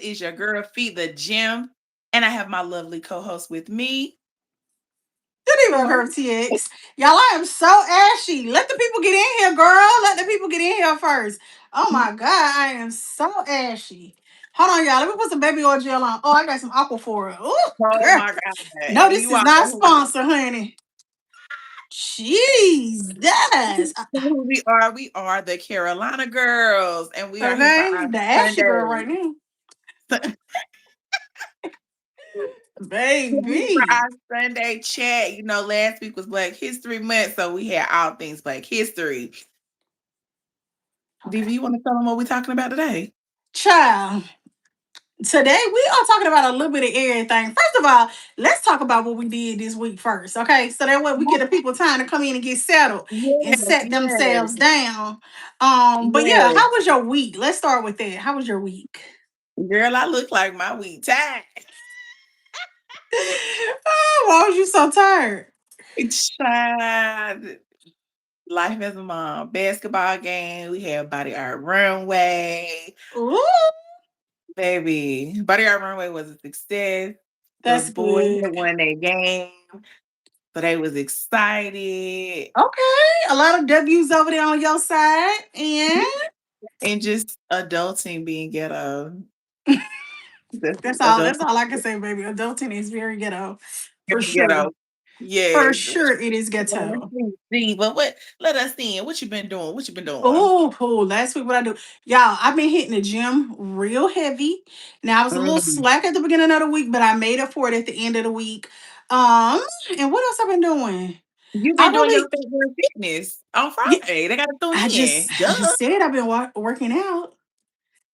is your girl Feed the Gym, and I have my lovely co-host with me. Good evening, Curve TX. Y'all, I am so ashy. Let the people get in here, girl. Let the people get in here first. Oh my God, I am so ashy. Hold on, y'all. Let me put some baby oil gel on. Oh, I got some Aquaphor. Oh, Oh girl. my God, No, this you is all not know who we sponsored, honey. Jeez, that's who we are. We are the Carolina girls, and we are here for okay. our The ashy girl Sunday. right now, We're here for baby. our Sunday chat. Last week was Black History Month, so we had all things Black history. Okay, Diva, you want to tell them what we're talking about today? child. Today we are talking about a little bit of everything. First of all, let's talk about what we did this week first, okay? So that way we get the people time to come in and get settled and Yes, set themselves yes, down. But yeah, yes. how was your week? Let's start with that. How was your week? Girl, I look like my week tired. Oh, why was you so tired? Child, life as a mom, basketball game. We had Body Art Runway. Ooh, Baby, Body Art Runway was a success. The that's boys good. had won their game, so they was excited. Okay, a lot of W's over there on your side, and And just adulting being ghetto. Just that's all. That's adulting all I can say, baby. Adulting is very ghetto, for being sure. ghetto. For Yes. sure, it is ghetto. See, but let us in. What you been doing? What you been doing? Oh, last week what I do, y'all? I've been hitting the gym real heavy. Now I was a little Mm. slack at the beginning of the week, but I made up for it at the end of the week. Um, and what else I've been doing? You've I been doing your really, favorite fitness on yeah, Friday. They got to tune I in. just, Duh. I just said I've been working out.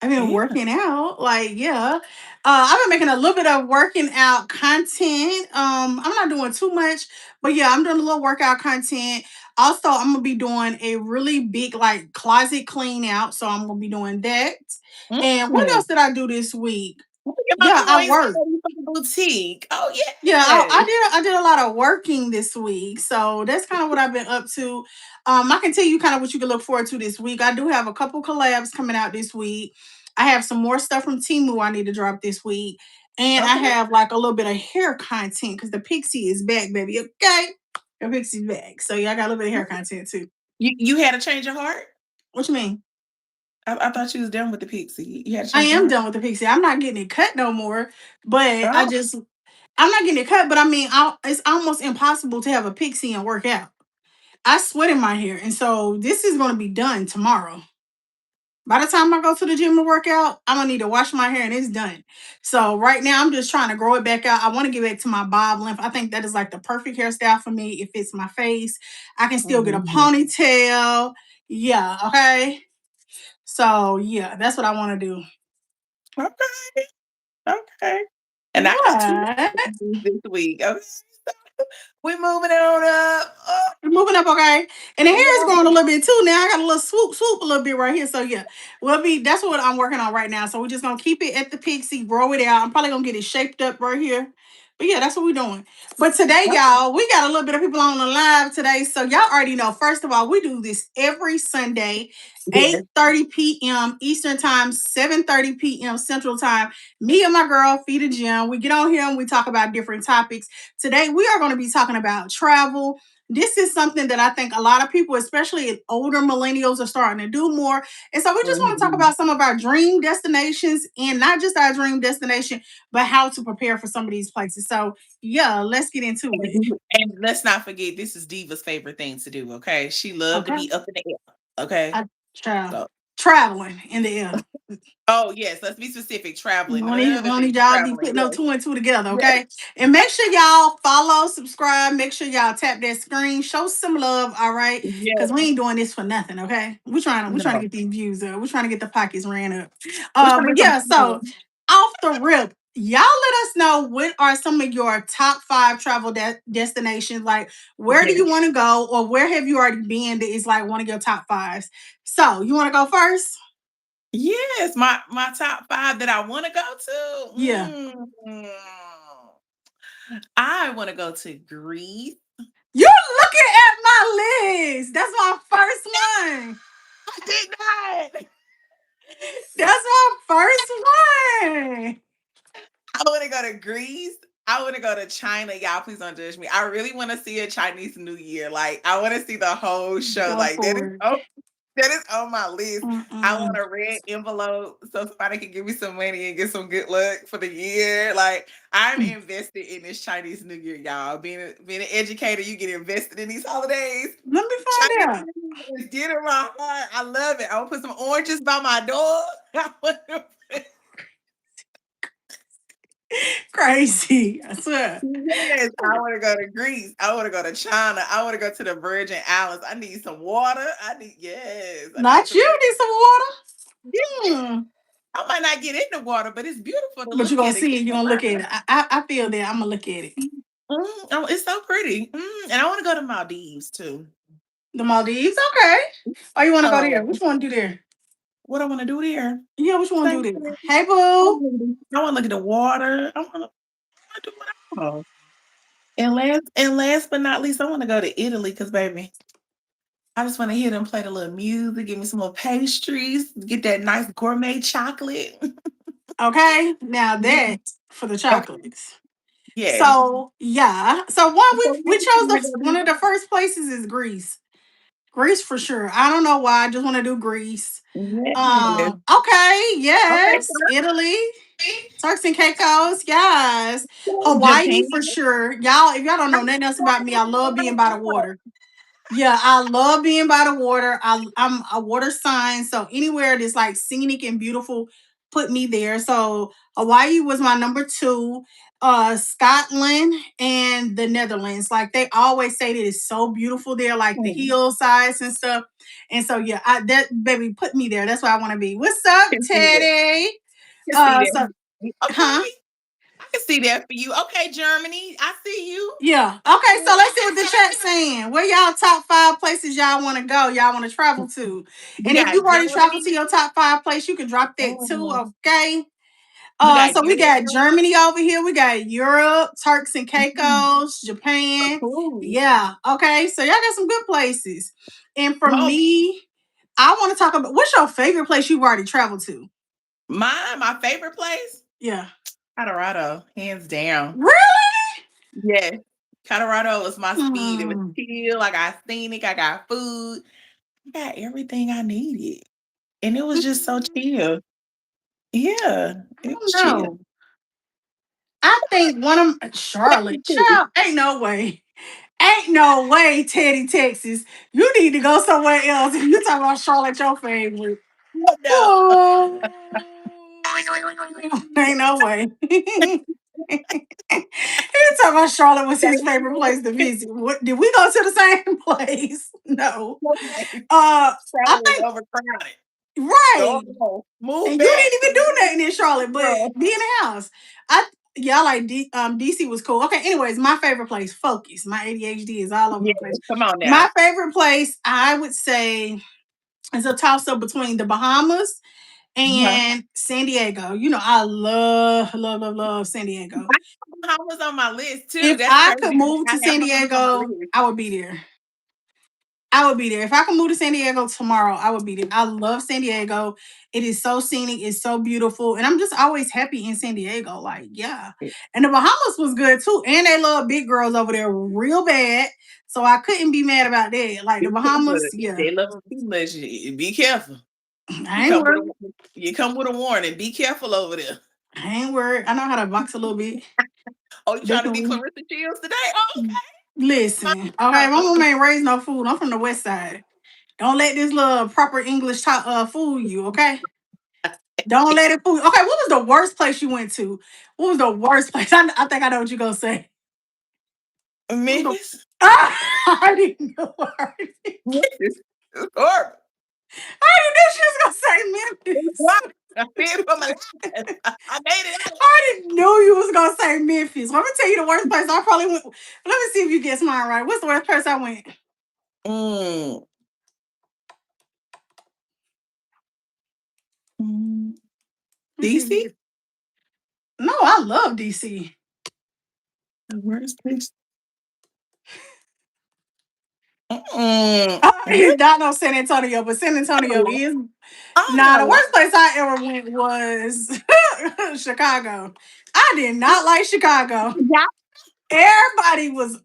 I've been Yeah. working out, like yeah. I've been making a little bit of working out content. I'm not doing too much, but yeah, I'm doing a little workout content. Also, I'm gonna be doing a really big like closet clean out, so I'm gonna be doing that. And what Mm. else did I do this week? Look at my Yeah, I boys worked. in the boutique. Oh Yeah, yes. I did a lot of working this week, so that's kind of what I've been up to. I can tell you kind of what you can look forward to this week. I do have a couple collabs coming out this week. I have some more stuff from Timu I need to drop this week, and I Okay. have like a little bit of hair content because the Pixie is back, baby. Okay, the Pixie's back, so yeah, I got a little bit of hair content too. You had a change of heart? What you mean? I thought you was done with the pixie. You had a I change of am heart? done with the Pixie. I'm not getting it cut no more, but Oh. I'm not getting it cut. But I mean, it's almost impossible to have a Pixie and work out. I sweat in my hair, and so this is going to be done tomorrow. By the time I go to the gym to work out, I'm gonna need to wash my hair, and it's done. So right now, I'm just trying to grow it back out. I want to get back to my bob length. I think that is like the perfect hairstyle for me. It fits my face. I can still get a Mhm. ponytail. Yeah. Okay. So yeah, that's what I want to do. Okay. Okay. And I got two What? things this week. Okay. We moving on up. Oh, We're moving up, okay. And the hair is yeah. growing a little bit too. Now I got a little swoop a little bit right here. So yeah, we'll be that's what I'm working on right now. So we're just gonna keep it at the pixie, grow it out. I'm probably gonna get it shaped up right here. But yeah, that's what we're doing. But today, y'all, we got a little bit of people on the live today. So y'all already know. First of all, we do this every Sunday, Yes. 8:30 p.m. Eastern time, 7:30 p.m. Central time. Me and my girl, Feed the Gym. We get on here and we talk about different topics. Today, we are going to be talking about travel. This is something that I think a lot of people, especially older millennials, are starting to do more. And so we just want to talk Mhm. about some of our dream destinations and not just our dream destination, but how to prepare for some of these places. So yeah, let's get into it. And let's not forget, this is Diva's favorite thing to do. Okay, she loved to Okay. be up in the air. Okay, I tra- so traveling in the air. oh yes, let's be specific. We Traveling. don't None need, we other don't things. need y'all be Traveling. putting no Yes. two and two together, Yes. okay? And make sure y'all follow, subscribe, make sure y'all tap that screen, show some love, all right? Because we Yes. ain't doing this for nothing, okay? We're trying to No. get these views up. We're trying to get the pockets ran up. We're trying to But get some. yeah, so off the rip, y'all let us know what are some of your top five travel destinations. Like, where do Yes. you want to go, or where have you already been that is like one of your top fives? So, you want to go first? Yes. My top five that I want to go Yeah. to. I want to go to Greece. You're looking at my list. That's my first one. I did not. That's my first one. I want to go to Greece. I want to go to China. Y'all, please don't judge me. I really want to see a Chinese New Year. Like, I want to see the whole show. Go Like, for it. that is on my list. I want Mm-mm. a red envelope so somebody can give me some money and get some good luck for the year. Like, I'm invested in this Chinese New Year, y'all. Being an educator, you get invested in these holidays. Let me find Chinese out. New Year is dear to my heart. I love it. I want to put some oranges by my door. I want to put Crazy. I swear. Yes, I want to go to Greece. I want to go to China. I want to go to the Virgin Islands. I need some water. I need Not some. you need some water. Yes. Hmm. I might not get in the water, but it's beautiful to But you're look gonna at it. see it, you're gonna look at it. I feel that. I'm gonna look at it. Oh, it's so pretty. And I want to go to Maldives too. The Maldives, okay. Oh, you wanna go there? Oh, Which one do there? what I want to do there? Yeah, which one do Same there? thing. Hey I boo. want to look at the water. I want to do what I want. And last but not least, I want to go to Italy because, baby, I just want to hear them play the little music, give me some more pastries, get that nice gourmet chocolate. Okay. Now Yeah. that for the Okay. chocolates. Yes. So yeah. So one So we we chose wanna go one do of the first places is Greece. Greece for sure. I don't know why. I just want to do Greece. Yes. Okay, Okay, yes. Italy, Turks and Caicos, yes. Hawaii Japan. for sure. Y'all, if y'all don't know nothing else about me, I love being by the water. Yeah, I love being by the water. I'm a water sign, so anywhere that's like scenic and beautiful, put me there. So Hawaii was my number two. Scotland and the Netherlands, like they always say that it's so beautiful there, like the hillsides and stuff. And so yeah, that baby put me there. That's where I want to be. What's up, Can see that. Teddy? Can see So that. huh? Okay. I can see that for you. Okay, Germany. I see you. Yeah. Okay, so let's see what the chat's saying. Where y'all top five places y'all want to go, y'all want to travel to? We And if got you already traveled to Germany. your top five place, you can drop that too. Mhm. Okay. We got So we Europe. got Germany over here. We got Europe, Turks and Mhm. Caicos, Japan. Cool. Yeah. Okay. So y'all got some good places. And for Oh, me, I want to talk about what's your favorite place you've already traveled to? my favorite place, Yeah. Colorado, hands down. Really? Yes. Colorado was my speed. It was Hmm. chill. I got scenic. I got food. I got everything I needed. And it was just so chill. Yeah, I it don't was chill. know. I think one of Charlotte. Child, ain't no way. Ain't no way, Teddy, Texas. You need to go somewhere else if you talking about Charlotte your favorite. Oh, no. Oh, ain't no way. He talking about Charlotte was his favorite place to visit. What did we go to the same place? No. Okay. I Charlotte was think overcrowded. right. Go on. Move And you back. didn't even do nothing in Charlotte, but Girl. be in the house. I yeah, I like DC was cool. Okay, anyways, my favorite place, focus. My ADHD is all over Yeah, the place. come on now. My favorite place, I would say, is a toss up between the Bahamas Uh-huh. and San Diego. You know, I love, love, love, love San Diego. I was on my list too. If That's I crazy could because move I to have San Bahamas on my Diego, list. I would be there. I would be there. If I could move to San Diego tomorrow, I would be there. I love San Diego. It is so scenic, it's so beautiful. And I'm just always happy in San Diego. Like, yeah. And the Bahamas was good too. And they love big girls over there real bad. So I couldn't be mad about that. Like the Be careful. Bahamas, yeah. They love them too much. Be careful. You I ain't come with worried. a warning. Be careful over there. I ain't worried. I know how to box a little bit. Oh, you trying to be Definitely. Clarissa Shields today? Oh, Listen, okay. okay, my mom ain't raised no food. I'm from the west side. Don't let this little proper English talk fool you, okay? Don't let it fool you. Okay, what was the worst place you went to? What was the worst place? I think I know what you're gonna say. What was the Memphis. I already knew. Memphis. It's horrible. I already knew she was gonna say It's Memphis. wild. I feared for my life. I made it out. I already knew you was gonna say Memphis. Let me tell you the worst place I probably went. Let me see if you guess mine right. What's the worst place I went? Mm. Mm. Let me see if you DC? get. No, I love DC. The worst place. Really? Not no San Antonio, but San Antonio Oh, is. I don't Nah, the know why. worst place I ever went was Chicago. I did not like Chicago. Yeah, Everybody was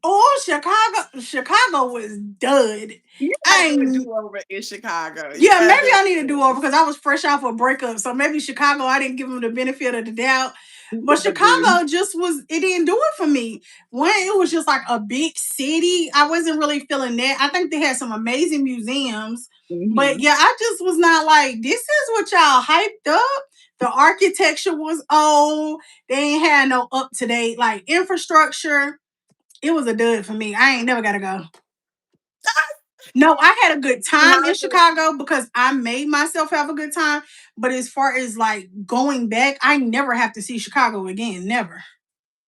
Chicago. Chicago was dud. you I gotta do a ain't. do-over in Chicago. You Yeah, gotta maybe do I need to do over it. because I was fresh off a breakup. So maybe Chicago, I didn't give them the benefit of the doubt. You But gotta do. Chicago just was, it didn't do it for me. One, it was just like a big city. I wasn't really feeling that. I think they had some amazing museums. But Mhm. yeah, I just was not like, this is what y'all hyped up. The architecture was old. They ain't had no up to date like infrastructure. It was a dud for me. I ain't never got to go. No, I had a good time in Chicago. Chicago because I made myself have a good time. But as far as like going back, I never have to see Chicago again. Never.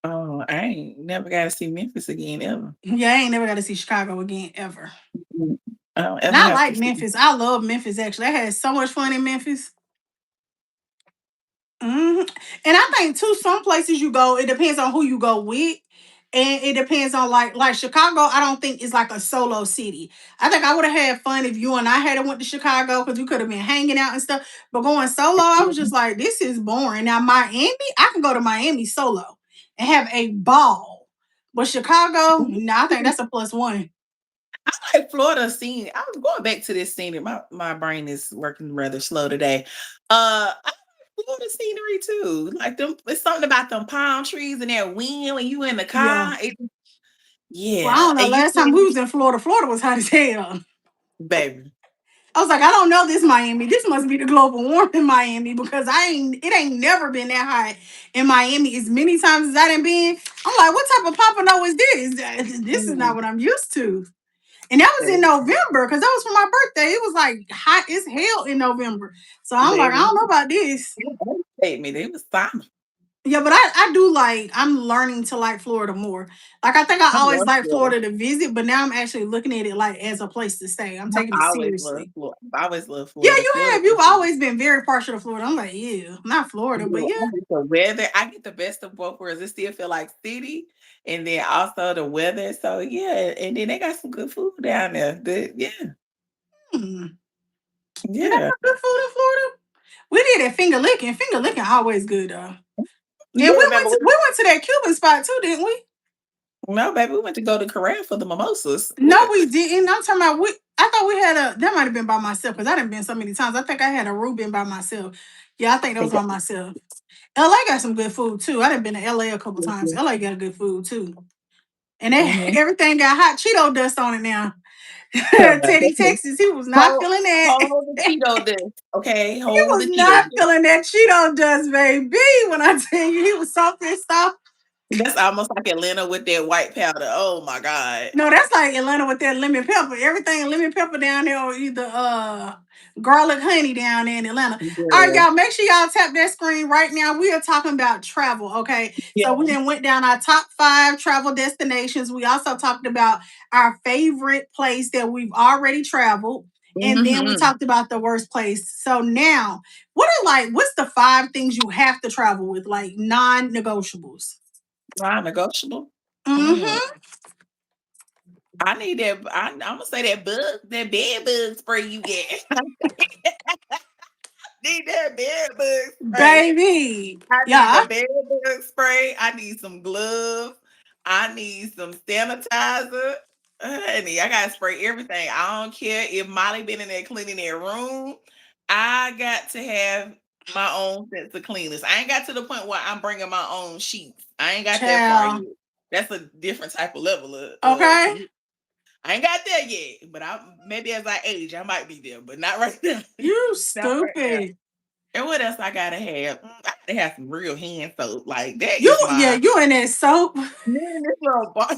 Oh, I ain't never gotta see Memphis again ever. Yeah, I ain't never got to see Chicago again ever. Mm. I don't And ever I have to like see. Memphis. I love Memphis actually. I had so much fun in Memphis. Mhm. And I think too, some places you go, it depends on who you go with. And it depends on like Chicago, I don't think it's like a solo city. I think I would have had fun if you and I had went to Chicago because we could have been hanging out and stuff. But going solo, I was just like, this is boring. Now Miami, I can go to Miami solo and have a ball. But Chicago, no, I think that's a plus one. I like Florida scene. I was going back to this scene. My brain is working rather slow today. I like Florida scenery too. Like them, it's something about them palm trees and that wind when you in the Yeah. car. Well, I Yeah, don't know. and you Last time we can, was in Florida, Florida was hot as hell. baby. I was like, I don't know this Miami. This must be the global warming Miami because it ain't never been that high in Miami as many times as I done been. I'm like, what type of pompano is this? This is not Mm, what I'm used to. And that was in baby, November because that was for my birthday. It was like hot as hell in November. So I'm like, I baby. don't know about this. You understate me. They was fine. Yeah, but I do like, I'm learning to like Florida more. Like, I think I I always love liked Florida. Florida to visit, but now I'm actually looking at it like as a place to stay. I'm taking it I always love seriously. Florida. I always love Yeah, Florida. you Florida have. is You've the always been very partial to Florida. I'm like, ew, not Florida, but yeah, yeah. I get the weather. I get the best of both worlds. It still feel like city, and then also the weather. So yeah, and then they got some good food down there. Yeah, Hmm. They got yeah. some good food in Florida. We did at Finger Licking. Finger Licking always good though. And You remember? we went to that Cuban spot too, didn't we? No, baby, we went to go to Corral for the mimosas. No, What? we didn't. I'm talking about I thought we had that might have been by myself because I didn't been so many times. I think I had a Reuben by myself. Yeah, I think that was by myself. LA got some good food too. I done been to LA a couple times. LA got good food too. And Mm-hmm. everything got hot Cheeto dust on it now. Teddy Definitely. Texas, he was not Hold, feeling that. hold the Cheeto dust, okay? He Hold was the Cheeto not dust. feeling that Cheeto dust, baby. When I tell you, he was so pissed off. That's almost like Atlanta with that white powder. Oh my god. No, that's like Atlanta with that lemon pepper. Everything lemon pepper down there, or either garlic honey down there in Atlanta. All right, Girl. y'all, make sure y'all tap that screen right now. We are talking about travel, okay? Yeah. So we then went down our top 5 travel destinations. We also talked about our favorite place that we've already traveled. And then we Mm-hmm. talked about the worst place. So now, what's the 5 things you have to travel with, like non-negotiables? Non-negotiable. Mm. Mm-hmm. I need that. I'm gonna say that bed bug spray you get. Need that bed bug spray. Baby. I need Yeah. the bed bug spray. I need some gloves. I need some sanitizer. Honey, I gotta spray everything. I don't care if Molly been in there cleaning their room. I got to have my own sense of cleanness. I ain't got to the point where I'm bringing my own sheets. I ain't got that far Child. yet. That's a different type of level of Okay. I ain't got there yet, but I maybe as I age, I might be there, but not right now. You Not right now. stupid. And what else I gotta have? I gotta have some real hand soap. Like that You is yeah, my you in that soap. me and this little bar.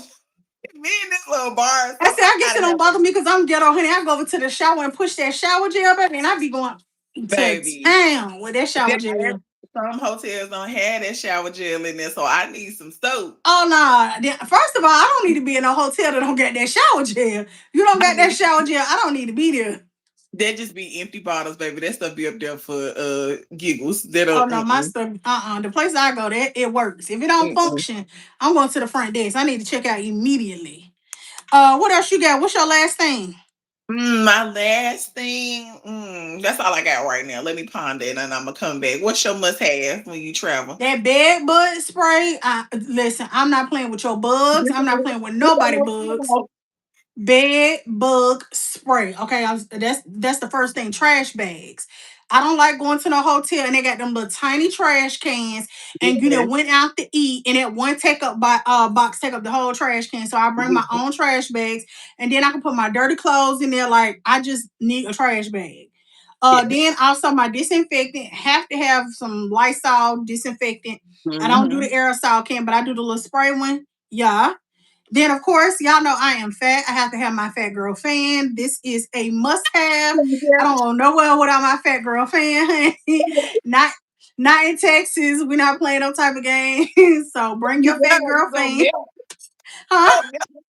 Me and this little bar of I soap. said, I I guess it gotta don't have bother me because I'm ghetto, honey. I go over to the shower and push that shower gel, baby, and I be going a to baby. town with that shower gel. Some hotels don't have that shower gel in there, so I need some soap. Oh no. First of all, I don't need to be in a hotel that don't get that shower gel. You don't I got that need shower gel, I don't need to be there. that just be empty bottles, baby. That stuff be up there for giggles. That Oh don't no, my stuff. The place I go, that it works. If it don't mm-mm. function, I'm going to the front desk. I need to check out immediately. What else you got? What's your last thing? My last thing, that's all I got right now. Let me ponder it and I'm gonna come back. What's your must have when you travel? That bed bug spray. Listen, I'm not playing with your bugs. I'm not playing with nobody bugs. Bed bug spray. Okay, that's the first thing. Trash bags. I don't like going to the hotel and they got them little tiny trash cans, and you know Yes. went out to eat and that one take up by box take up the whole trash can. So I bring my own trash bags, and then I can put my dirty clothes in there. Like I just need a trash bag. Yes. Then also my disinfectant have to have some Lysol disinfectant. I don't do the Mhm. aerosol can, but I do the little spray one. Yeah. Then, of course, y'all know I am fat. I have to have my fat girl fan. This is a must have. I Yeah. don't go nowhere without my fat girl fan. not not in Texas. We're not playing no type of game. So bring your Yeah, fat girl you gonna fan. melt. You Huh? gonna melt.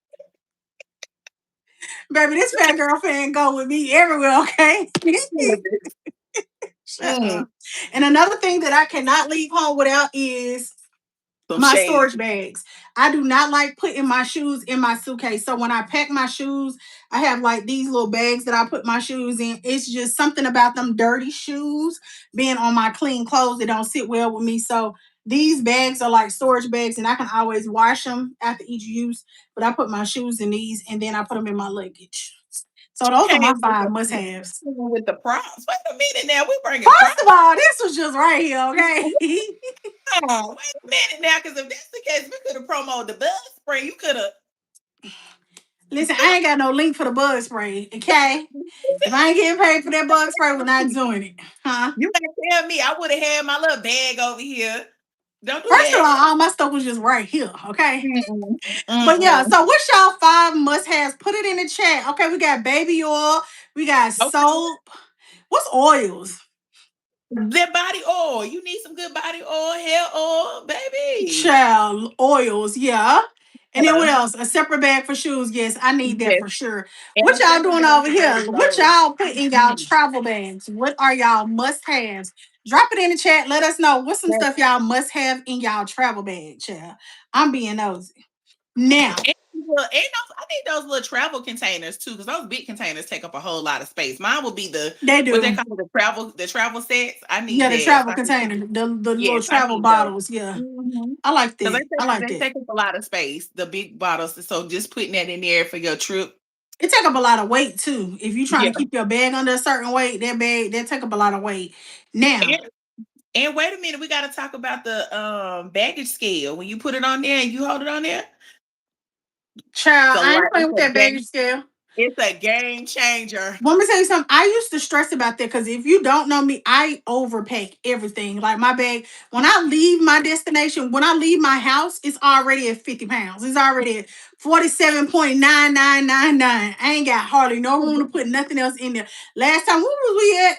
Baby, this fat girl fan go with me everywhere, okay? Shut Mm, up. And another thing that I cannot leave home without is some my shade. storage bags. I do not like putting my shoes in my suitcase. So when I pack my shoes, I have like these little bags that I put my shoes in. It's just something about them dirty shoes being on my clean clothes that don't sit well with me. So these bags are like storage bags and I can always wash them after each use. But I put my shoes in these and then I put them in my luggage. So those are my Came with five the must haves. with the props. Wait a minute now, we bringing First of props. all, this was just right here, okay? Oh, wait a minute now, because if that's the case, we could have promoted the bug spray. You could have. Listen, I ain't got no link for the bug spray, okay? If I ain't getting paid for that bug spray, we're not doing it. Huh? You can't tell me I would have had my little bag over here. Don't do First of all, that. all my stuff was just right here. Okay. Mm-mm. But yeah, Mm-mm. so what's y'all five must haves? Put it in the chat. Okay, we got baby oil, we got Okay. soap. What's oils? The body oil. You need some good body oil, hair oil, baby. Child oils, yeah. And then what Uh, else? A separate bag for shoes. Yes, I need that yes. for sure. And What a y'all separate doing bag over for baby here? What clothes. y'all put in y'all Mhm. travel bags? What are y'all must haves? Drop it in the chat. Let us know what's some Yes. stuff y'all must have in y'all travel bag, child. I'm being nosy. Now, I need those little travel containers too, because those big containers take up a whole lot of space. Mine will be they what they do. call the travel sets. I need Yeah, the that. So travel container, the little yes, I travel need those. bottles. Yeah. Mm-hmm. I like Because that. I like they that. take up a lot of space, the big bottles. So just putting that in there for your trip. It take up a lot of weight too. If you trying Yeah. to keep your bag under a certain weight, that bag that take up a lot of weight. Now, And, and wait a minute, we got to talk about the baggage scale. When you put it on there and you hold it on there, child, I ain't playing it's with a that baggage game. scale. It's a game changer. Let me tell you something. I used to stress about that because if you don't know me, I overpack everything. Like my bag, when I leave my destination, when I leave my house, it's already at 50 pounds. It's already at 47.9999. I ain't got hardly no room to put nothing else in there. Last time, where was we at?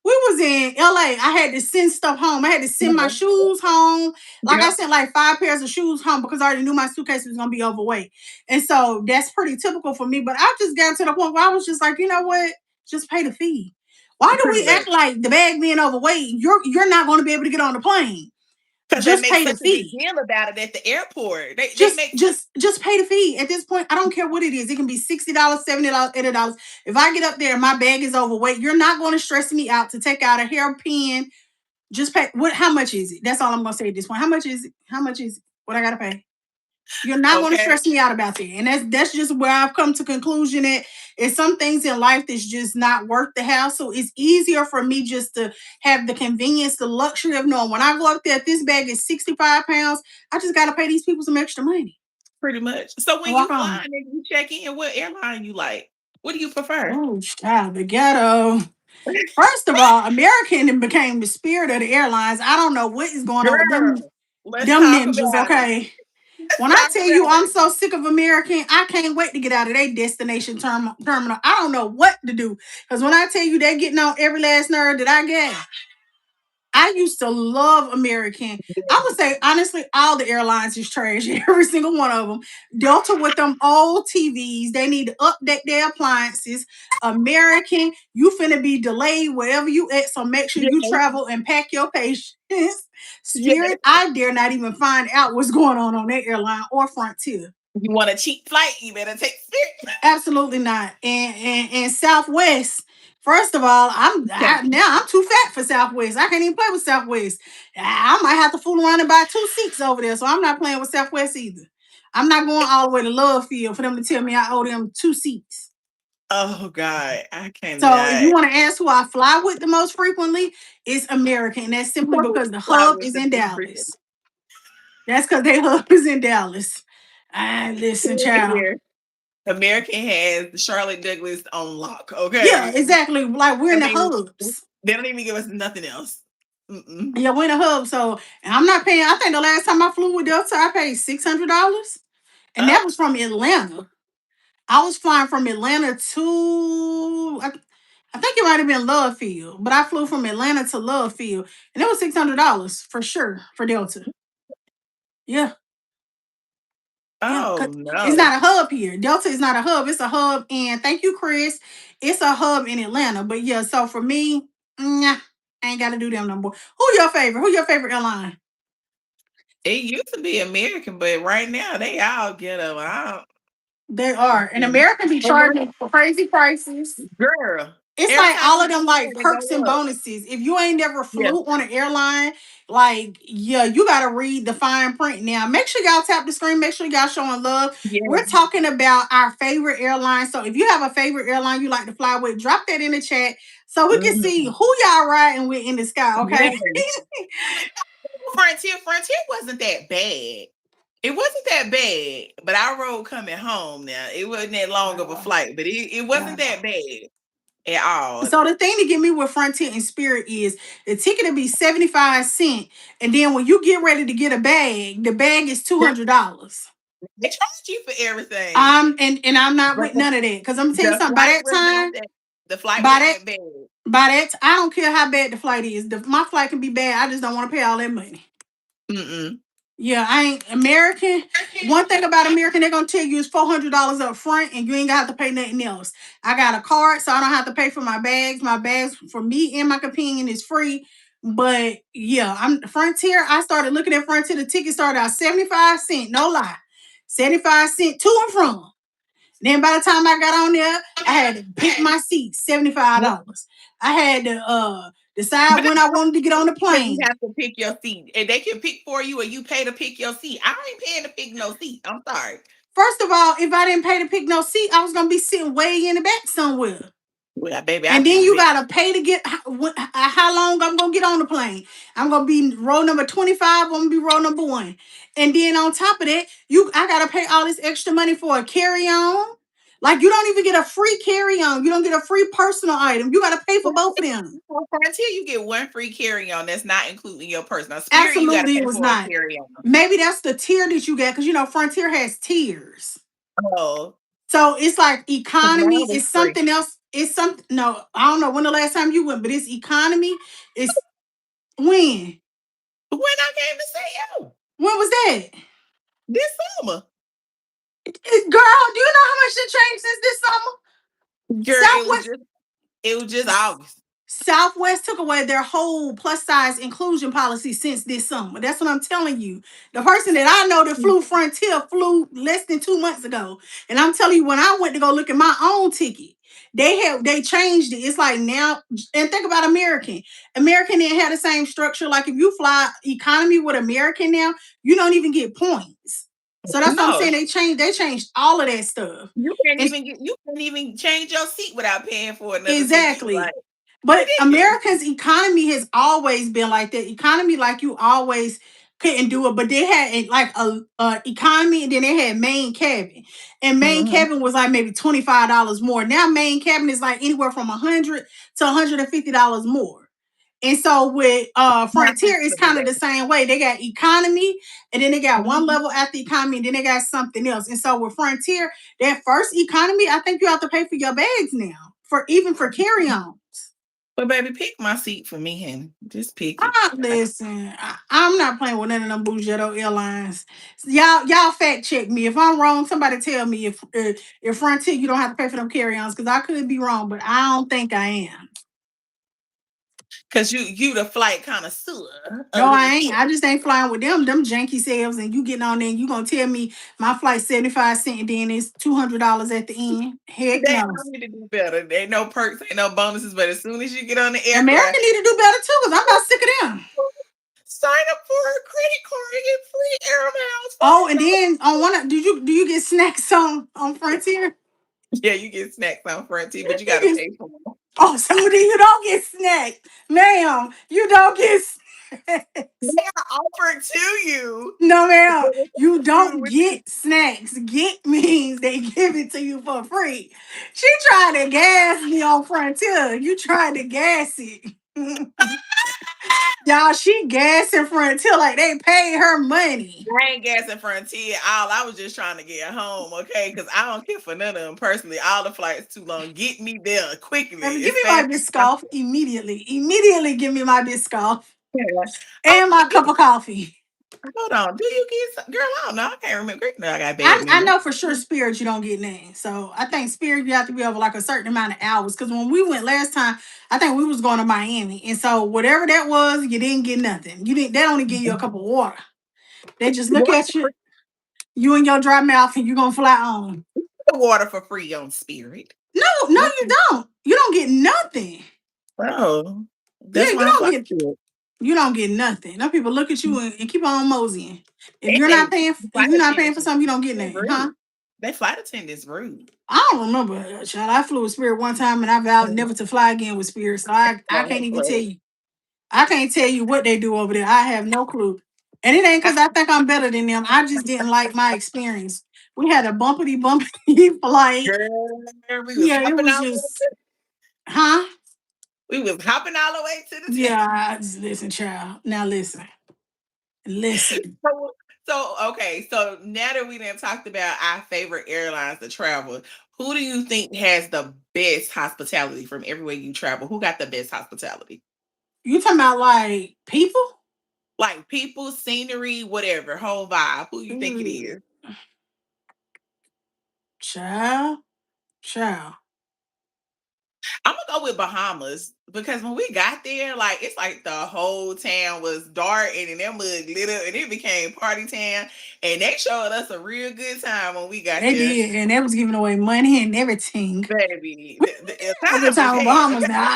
We was in LA. I had to send stuff home. I had to send my shoes home. Like I Yep. sent like 5 pairs of shoes home because I already knew my suitcase was gonna be overweight. And so that's pretty typical for me. But I just got to the point where I was just like, you know what? Just pay the fee. Why do Pretty we much. act like the bag being overweight? You're not going to be able to get on the plane. Because they Just make pay the such a big fee. deal about it at the airport. They Just make just just pay the fee. At this point, I don't care what it is. It can be $60, $70, $80. If I get up there and my bag is overweight, you're not going to stress me out to take out a hairpin. Just pay what how much is it? That's all I'm gonna say at this point. How much is it? How much is it? What I gotta pay? You're not gonna okay. stress me out about that. And that's just where I've come to conclusion that it's some things in life that's just not worth the hassle. It's easier for me just to have the convenience, the luxury of knowing when I go up there, if this bag is 65 pounds, I just gotta pay these people some extra money. Pretty much. So And when walk you on. fly and you check in, what airline you like? What do you prefer? Oh, child, the ghetto. First of all, American became the spirit of the airlines. I don't know what is going on with Girl, let's them talk ninjas, about it. okay? Let's When I talk tell you about I'm it. so sick of American, I can't wait to get out of their destination terminal. I don't know what to do. Because when I tell you they're getting on every last nerve that I get, I used to love American. I would say honestly, all the airlines is trash. Every single one of them. Delta with them old TVs, they need to update their appliances. American, you finna be delayed wherever you at, so make sure you Yes, travel and pack your patience. yes, Spirit, I dare not even find out what's going on that airline or Frontier. You want a cheap flight? You better take Spirit. Absolutely not. And Southwest. First of all, Okay. now I'm too fat for Southwest. I can't even play with Southwest. I might have to fool around and buy 2 seats over there. So I'm not playing with Southwest either. I'm not going all the way to Love Field for them to tell me I owe them 2 seats. Oh God, I So if you cannot. want to ask who I fly with the most frequently, it's American. And that's simply because the Fly hub with is the in frequency. Dallas. That's because their hub is in Dallas. Listen, child. Here, American has the Charlotte Douglas on lock. Yeah, Okay. exactly. Like we're I in the mean, hubs. they don't even give us nothing else. Mm-mm. Yeah, we're in a hub. So and I'm not paying. I think the last time I flew with Delta, I paid $600. And that was from Atlanta. I was flying from Atlanta to I think it might have been Love Field, but I flew from Atlanta to Love Field, and it was $600 for sure for Delta. Yeah, yeah. 'Cause Oh it's no. not a hub here. Delta is not a hub. It's a hub, and thank you, Chris. It's a hub in Atlanta. But yeah, so for me, nah, I ain't got to do them no more. Who your favorite? Who your favorite airline? It used to be American, but right now they all get them. They are. And American be charging crazy prices. Girl, It's every like time all you of them go, like they perks and go up. bonuses. If you ain't never Yeah. flew on an airline, like yeah, you gotta read the fine print now. Make sure y'all tap the screen, make sure y'all showing love. Yeah. We're talking about our favorite airline. So if you have a favorite airline you like to fly with, drop that in the chat so we can see Mhm. who y'all riding with in the sky, okay? Frontier wasn't that bad. It wasn't that bad, but I rode coming home now. It wasn't that long of a flight, but it wasn't that bad at all. So the thing to get me with Frontier and Spirit is the ticket will be 75 cents. And then when you get ready to get a bag, the bag is $200. They charge you for everything. And I'm not But with none of that. Because I'm gonna tell you the something, by flight that was not time, that the flight by wasn't that that bad. I don't care how bad the flight is. My flight can be bad. I just don't want to pay all that money. Mm-mm. Yeah, I ain't American. One thing about American, they're gonna tell you is $400 up front, and you ain't gonna have to pay nothing else. I got a card, so I don't have to pay for my bags. My bags for me and my companion is free. But yeah, I'm Frontier. I started looking at Frontier. The ticket started out 75 cents, no lie. 75 cents to and from. Then by the time I got on there, I had to pick my seat, $75. I had to decide when I wanted to get on the But you plane. have to pick your seat, and they can pick for you, or you pay to pick your seat. I ain't paying to pick no seat. I'm sorry. First of all, if I didn't pay to pick no seat, I was gonna be sitting way in the back somewhere. Well, baby, And then you gotta pay to get how long I'm gonna get on the plane. I'm gonna be row number 25. I'm gonna be row number 1. And then on top of that, I gotta pay all this extra money for a carry-on. Like you don't even get a free carry-on. You don't get a free personal item. You gotta pay for both of them. For Frontier, you get one free carry-on. That's not including your personal. Spirit, you got to Absolutely, pay it was for a not. carry-on. Maybe that's the tier that you get because Frontier has tiers. Oh, So it's like mine economy was is free. something else. It's something. No, I don't know when the last time you went, but it's economy. It's when? When I came to see you When was that? this summer, Girl, do you know how much it changed since this summer? girl, it was just August. Southwest took away their whole plus size inclusion policy since this summer. That's what I'm telling you. The person that I know that flew Frontier flew less than 2 months ago. And I'm telling you, when I went to go look at my own ticket, they changed it. It's like now, and think about American. American didn't have the same structure. Like if you fly economy with American now, you don't even get points. So that's what I'm saying. They changed all of that stuff. You can't even change your seat without paying for another Exactly. seat. Like, but America's economy has always been like that. Economy, like you always couldn't do it, but they had like a economy, and then they had main cabin, and main cabin was like maybe $25 more. Now main cabin is like anywhere from $100 to $150 more. And so with Frontier, it's kind of the same way. They got economy, and then they got one level after economy, and then they got something else. And so with Frontier, that first economy, I think you have to pay for your bags now, even for carry-ons. But baby, pick my seat for me, and just pick it. Listen, I'm not playing with none of them Bougetto Airlines. Y'all fact check me. If I'm wrong, somebody tell me if Frontier you don't have to pay for them carry-ons, because I could be wrong, but I don't think I am. Cause you the flight connoisseur a No, little I ain't. bit. I just ain't flying with them janky selves, and you getting on there and you gonna tell me my flight 75 cents, and then it's $200 at the end. Heck They no. all need to do better. There ain't no perks, ain't no bonuses, but as soon as you get on the America aircraft, need to do better too, because I'm not sick of them. sign up for a credit card and get free air miles. Oh, and then on one do you get snacks on Frontier? Yeah, you get snacks on Frontier, but you You gotta get, pay for them. oh, so then you don't get snacks. Ma'am, you don't get snacks. They are offered to you. No, ma'am, But it's you included don't with get snacks. Get means they give it to you for free. She tried to gas me on Frontier. You tried to gas it. Y'all, she gassing Frontier like they paid her money. I ain't gassing Frontier. All I was just trying to get home, okay? Because I don't care for none of them personally. All the flights too long. Get me there quickly. Give It's me my fast. Biscoff immediately. Immediately give me my Biscoff Oh, and my cup of coffee. hold on. Do you get some? Girl, I don't know. I can't remember. No, I got bad I memory. know for sure Spirit you don't get named. So I think Spirit you have to be over like a certain amount of hours. Because when we went last time, I think we was going to Miami. And so whatever that was, you didn't get nothing. You didn't they only give you a cup of water. They just look Water at for, you and your dry mouth and you're gonna fly on. water for free on Spirit. No, you don't. You don't get nothing. Oh, Yeah, that's why I'm flying to it. you don't get nothing. Them people look at you and keep on moseying. If And you're not paying flight if you're not paying attendants for something, you don't get is nothing, huh? rude. They flight attendants rude. I don't remember, child. I flew with Spirit one time and I vowed never to fly again with Spirit. So I can't even tell you. I can't tell you what they do over there. I have no clue. And it ain't because I think I'm better than them. I just didn't like my experience. We had a bumpity flight. Girl, we was Yeah, it hopping was all the way just, huh? we was hopping all the way to the Yeah, listen, child. Now listen. Listen. So okay, so now that we done talked about our favorite airlines to travel, who do you think has the best hospitality from everywhere you travel? Who got the best hospitality? You talking about like people? Like people, scenery, whatever, whole vibe. Who you think it Mm, is? child. Child. I'm gonna go with Bahamas because when we got there, like it's like the whole town was dark and then that mud lit up and it became party town. And they showed us a real good time when we got They there. did, and they was giving away money and everything. Baby, the A good time was time in had, Bahamas. okay? Now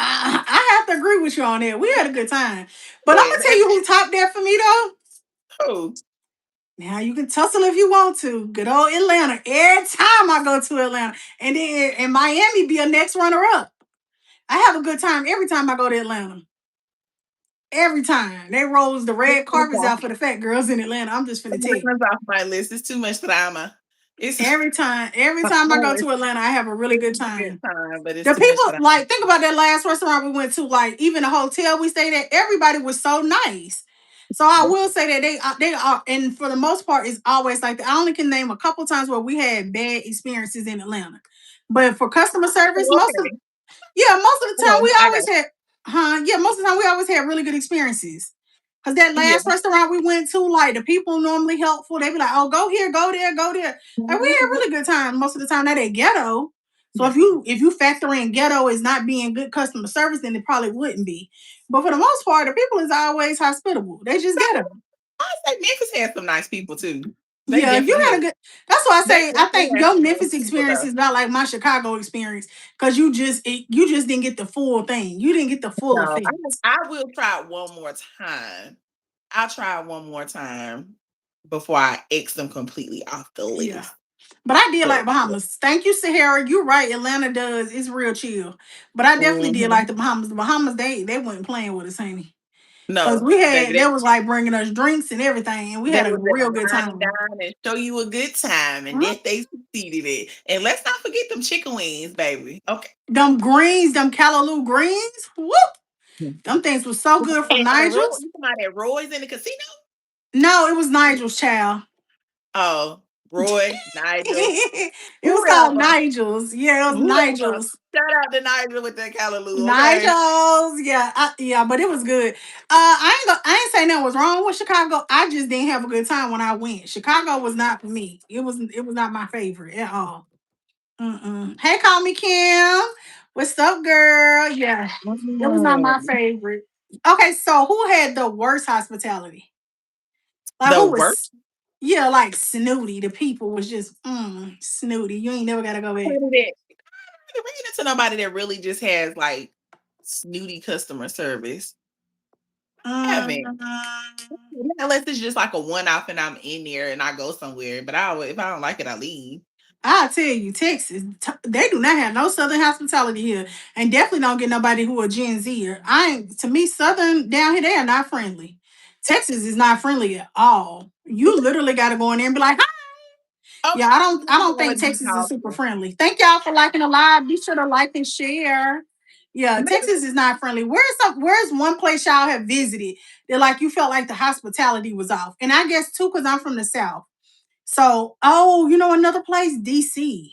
I have to agree with you on that. We had a good time, but I'm Yes. gonna tell you who topped that for me though. Who? Now you can tussle if you want to. Good old Atlanta. Every time I go to Atlanta, and then and Miami be a next runner up. I have a good time every time I go to Atlanta. Every time they rolls the red carpets out for the fat girls in Atlanta. I'm just finna tell you. Atlanta's off my list. It's too much drama. It's Every time I go to Atlanta, I have a really good it's a good time. time, but it's The too much people drama. like think about that last restaurant we went to, like even the hotel we stayed at, everybody was so nice. So I will say that they are, and for the most part, it's always like that. I only can name a couple times where we had bad experiences in Atlanta, but for customer service, Okay. most of the time Okay, we I got always had, yeah, most of the time we always had really good experiences. Cause that yeah. last restaurant we went to, like the people normally helpful. They be like, "Oh, go here, go there, go there." Like we had really good time most of the time. Now they ghetto, so Yeah. if you factor in ghetto as not being good customer service, then it probably wouldn't be. But for the most part, the people is always hospitable. They just ghetto. I say Memphis has some nice people too. They Yeah, you definitely had a have. good. That's why I They say I definitely think have your some nice Memphis people experience though. is not like my Chicago experience because you just didn't get the full thing. You didn't get the full No, effect. I will try it one more time. I'll try it one more time before I X them completely off the Yeah. list. But I did But like Bahamas. Thank you, Sahara. You're right. Atlanta does. It's real chill. But I definitely did like mhm. the Bahamas. The Bahamas, they weren't playing with us, honey. Because No, we baby, had, they was like bringing us drinks and everything. And we they had a was there real to good wine and time. dine and show you a good time, and Mhm. that they succeeded it. And let's not forget them chicken wings, baby. Okay. Them greens, them Callaloo greens. Whoop. Mhm. Them things were so good from And Nigel's. You talking about at Roy's in the casino? No, it was Nigel's, child. Oh, Roy, Nigel, It was called whoever, Nigel's. Yeah, it was whoever. Nigel's. Shout out to Nigel with that callaloo, okay? Nigel's, yeah, yeah, but it was good. I ain't saying that was wrong with Chicago. I just didn't have a good time when I went. Chicago was not for me. It was not my favorite at all. Mm-mm. Hey, call me Kim. What's up, girl? Yeah, it was not my Mm. favorite. Okay, so who had the worst hospitality? Like The who worst was yeah, like snooty. The people was just snooty. You ain't never gotta go back. part of that. I ran into nobody that really just has like snooty customer service. I haven't. Um, Unless it's just like a one-off and I'm in there and I go somewhere. But if I don't like it, I leave. I'll tell you, Texas, they do not have no Southern hospitality here, and definitely don't get nobody who are Gen Z. I ain't to me Southern down here they are not friendly. Texas is not friendly at all. You literally got to go in there and be like, "Hi." Okay. Yeah, I don't Gotta think be Texas is super thoughtful. friendly. Thank y'all for liking the live. Be sure to like and share. Yeah, Maybe Texas is not friendly. Where's one place y'all have visited that like you felt like the hospitality was off? And I guess too, because I'm from the South. So, oh, you know another place, DC.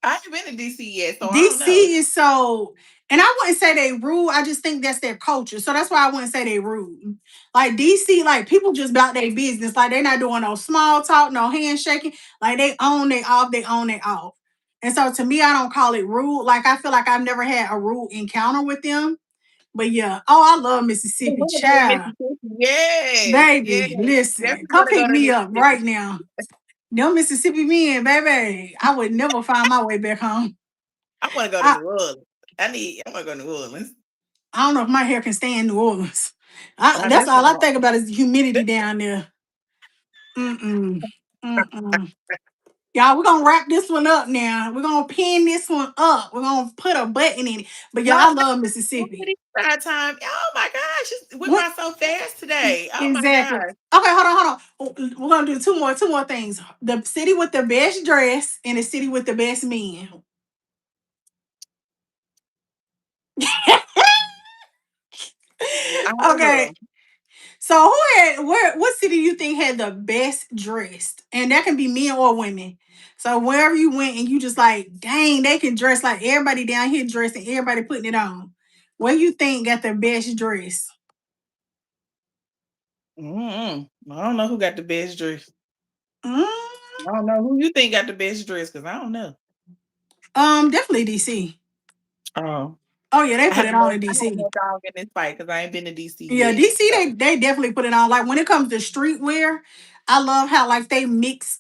I ain't been to DC yet, so I don't know. DC is so, and I wouldn't say they rude. I just think that's their culture. So that's why I wouldn't say they rude. Like DC, like people just about their business. Like they're not doing no small talk, no handshaking. Like they own they off, they own they off. And so to me, I don't call it rude. Like I feel like I've never had a rude encounter with them. But yeah, oh, I love I Mississippi, wanna go to child. Mississippi. Yes, yes. Baby, listen, Definitely come want to pick go to me up Mississippi. right now. No Mississippi men, baby. I would never find my way back home. I want to go to I, New Orleans. I want to go to New Orleans. I don't know if my hair can stay in New Orleans. Oh, That's that's all I all. think about is the humidity down there. Mm-mm. Mm-mm. Y'all, we're gonna wrap this one up now. We're gonna pin this one up. We're gonna put a button in it. But y'all, No, I love Mississippi. side time. Oh my gosh, we What went by so fast today. Oh my exactly? gosh. Okay, hold on. We're gonna do two more things. The city with the best dress and the city with the best men. I don't Okay, know. so what city do you think had the best dressed? And that can be men or women. So wherever you went and you just like, dang, they can dress like everybody down here dressed and everybody putting it on. What you think got the best dress? I don't know who got the best dress. Mm, I don't know who you think got the best dress because I don't know. definitely DC. Oh, Oh yeah, they put it on in I have DC. no dog in this fight because I ain't been to DC Yeah, yet. DC So. they definitely put it on. Like when it comes to streetwear, I love how like they mix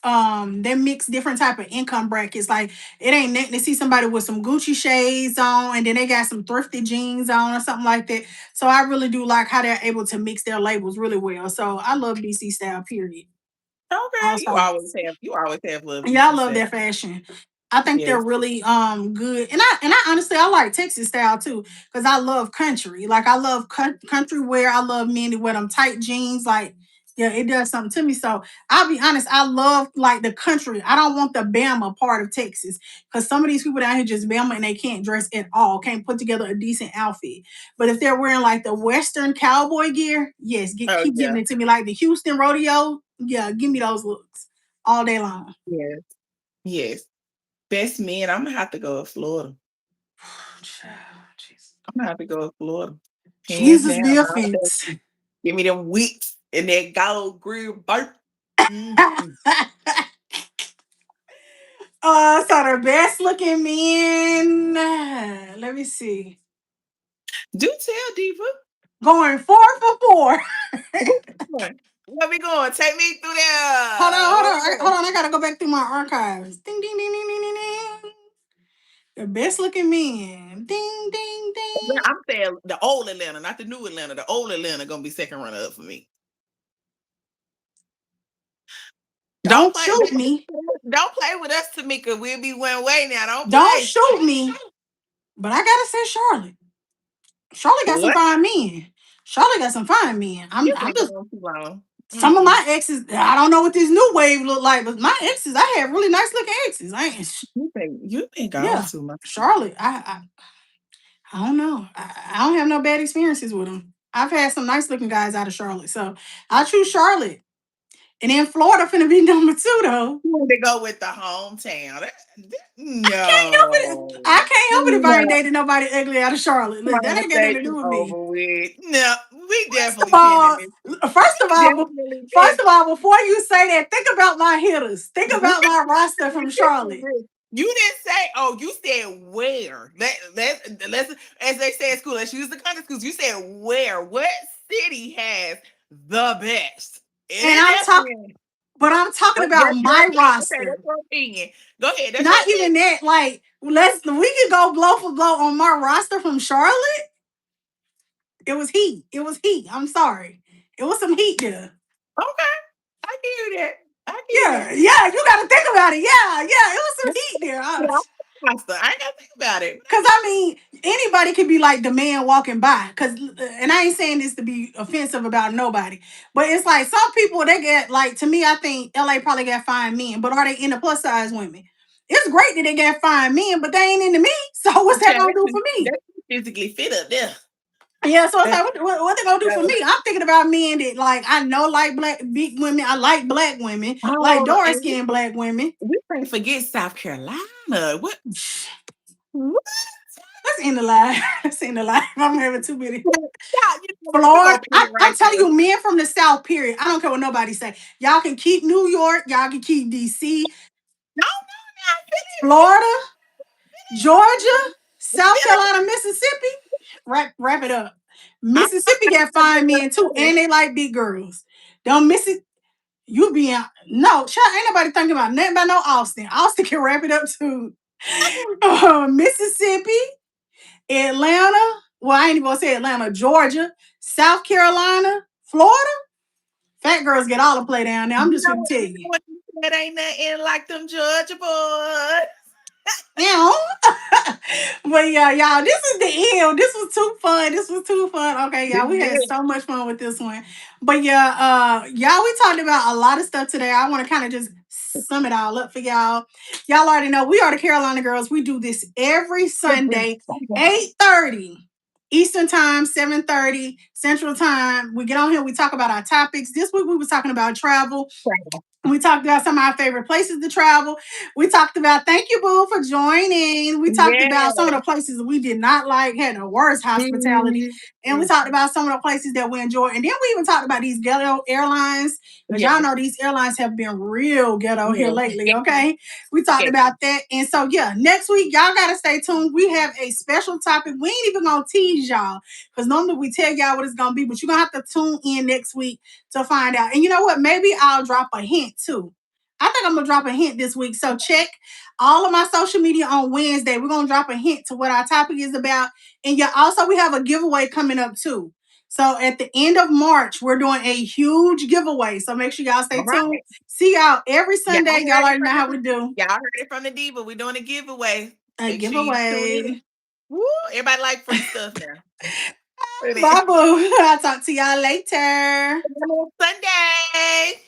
different type of income brackets. Like it ain't nothing to see somebody with some Gucci shades on and then they got some thrifty jeans on or something like that. So I really do like how they're able to mix their labels really well. So I love DC style, period. Okay, Also, you always have love yeah, I DC love stuff. their fashion. I think they're Yes. really good, and I honestly I like Texas style too because I love country. Like I love country wear. I love men to wear them tight jeans. Like yeah, it does something to me. So I'll be honest, I love like the country. I don't want the Bama part of Texas because some of these people down here just Bama and they can't dress at all, can't put together a decent outfit. But if they're wearing like the Western cowboy gear, yes, Oh keep giving yeah. it to me. Like the Houston rodeo, yeah, give me those looks all day long. Yes. Yes. Best men. I'm gonna have to go with Florida. Jeez. I'm gonna have to go with Florida. Hands Jesus be down. offense. Give me them weeks and that gold grill burp. So the best looking men. Let me see. Do tell Diva. Going 4 for 4. Where we going? Take me through Hold on, there. hold Where on, we hold going? on. I gotta go back through my archives. Ding ding ding ding ding ding ding. The best looking men. Ding ding Yeah, ding. I'm saying the old Atlanta, not the new Atlanta. The old Atlanta gonna be second runner up for me. Don't Don't play. shoot me. Don't play with us, Tamika. We'll be one way now. Don't Don't play. shoot me. But I gotta say Charlotte. Charlotte got some What? fine men. Charlotte got some fine men. I'm You I'm been just going too long. some of Mm-mm. my exes, I don't know what this new wave look like, but my exes, I had really nice looking exes. I ain't, You been gone yeah, too much. Charlotte, I don't know. I don't have no bad experiences with them. I've had some nice looking guys out of Charlotte, so I choose Charlotte. And then Florida finna be number two though. You want to go with the hometown? Can't help it. No, I can't help it if I ain't no. dated nobody ugly out of Charlotte. Look, that My ain't got nothing stage to is do with me. over with. No, we First of definitely pinning all, this. first of We all, definitely first pinning. of all, before you say that, think about my hitters. Think We about my roster from definitely pinning Charlotte. this. You didn't say, oh, you said where. Let's, as they say at school, let's use the country schools. You said where. What city has the best? And I'm talking, but I'm talking about my roster. Okay, that's your opinion. Go ahead. That's Not even that. Like, we could go blow for blow on my roster from Charlotte. It was heat. It was heat. I'm sorry. It was some heat there. Okay. I give you that. Yeah, you got to think about it. Yeah, it was some heat there. I ain't got to think about it. Because, I mean, anybody could be like the man walking by. And I ain't saying this to be offensive about nobody. But it's like some people, they get, like, to me, I think LA probably got fine men. But are they into plus size women? It's great that they got fine men, but they ain't into me. So what's that going to do for me? They're physically fit up there. Yeah, so it's like, what they gonna do for me? I'm thinking about men that, like, I know like black big women. I like black women, like dark skinned black women. We can't forget South Carolina. What? Let's end the live. Let's end the live. I'm having too many. Florida. I'm telling you, men from the South, period. I don't care what nobody say. Y'all can keep New York. Y'all can keep DC. No. Florida, Georgia, South Carolina, Mississippi. Wrap it up. Mississippi got fine men too, and they like big girls. Don't miss it. You be out. No, child, ain't nobody thinking about nothing about no Austin. Austin can wrap it up too. Mississippi, Atlanta. Well, I ain't even gonna say Atlanta, Georgia, South Carolina, Florida. Fat girls get all the play down there. I'm just gonna tell you. That ain't nothing like them Georgia boys. Yeah. But yeah, y'all, this is the end. This was too fun. Okay, y'all, we had so much fun with this one. But yeah, y'all, we talked about a lot of stuff today. I want to kind of just sum it all up for y'all. Y'all already know we are the Carolina Girls. We do this every Sunday, 8:30 Eastern Time, 7:30 Central Time. We get on here, we talk about our topics. This week we were talking about travel. We talked about some of our favorite places to travel. We talked about, thank you, Boo, for joining. We talked about some of the places we did not like, had the worst hospitality. And we talked about some of the places that we enjoyed. And then we even talked about these ghetto airlines. Because y'all know these airlines have been real ghetto here lately, okay? We talked about that. And so, yeah, next week, y'all got to stay tuned. We have a special topic. We ain't even going to tease y'all. Because normally we tell y'all what it's going to be. But you're going to have to tune in next week to find out. And you know what? Maybe I'll drop a hint too. I think I'm going to drop a hint this week. So check all of my social media on Wednesday. We're going to drop a hint to what our topic is about. And yeah, also we have a giveaway coming up too. So at the end of March, we're doing a huge giveaway. So make sure y'all stay tuned. See y'all every Sunday. Y'all already know how we do. Y'all heard it from the diva. We're doing a giveaway. A giveaway. Woo, everybody like free stuff now. Bye, boo. I'll talk to y'all later. Sunday.